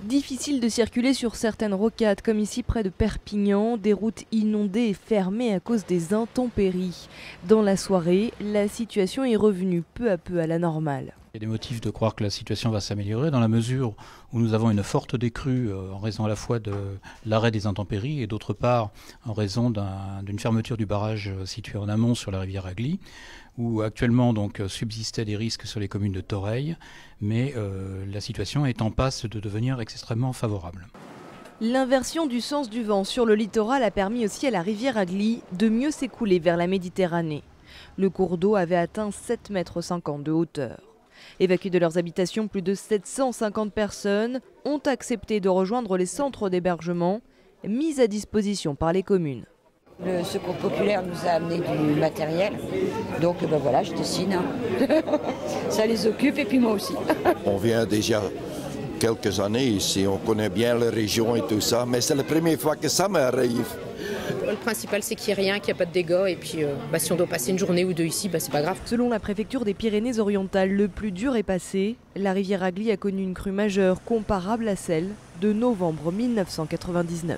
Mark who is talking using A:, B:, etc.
A: Difficile de circuler sur certaines rocades, comme ici près de Perpignan, des routes inondées et fermées à cause des intempéries. Dans la soirée, la situation est revenue peu à peu à la normale.
B: Il y a des motifs de croire que la situation va s'améliorer dans la mesure où nous avons une forte décrue en raison à la fois de l'arrêt des intempéries et d'autre part en raison d'une fermeture du barrage situé en amont sur la rivière Agly, où actuellement donc subsistaient des risques sur les communes de Thoreil, mais la situation est en passe de devenir extrêmement favorable.
A: L'inversion du sens du vent sur le littoral a permis aussi à la rivière Agly de mieux s'écouler vers la Méditerranée. Le cours d'eau avait atteint 7,50 mètres de hauteur. Évacués de leurs habitations, plus de 750 personnes ont accepté de rejoindre les centres d'hébergement mis à disposition par les communes.
C: Le Secours populaire nous a amené du matériel, donc ben voilà, je dessine. Ça les occupe et puis moi aussi.
D: On vient déjà quelques années ici, on connaît bien la région et tout ça, mais c'est la première fois que ça m'arrive.
E: Le principal, c'est qu'il n'y ait rien, qu'il n'y a pas de dégâts. Et puis, si on doit passer une journée ou deux ici, c'est pas grave.
A: Selon la préfecture des Pyrénées-Orientales, le plus dur est passé. La rivière Agly a connu une crue majeure comparable à celle de novembre 1999.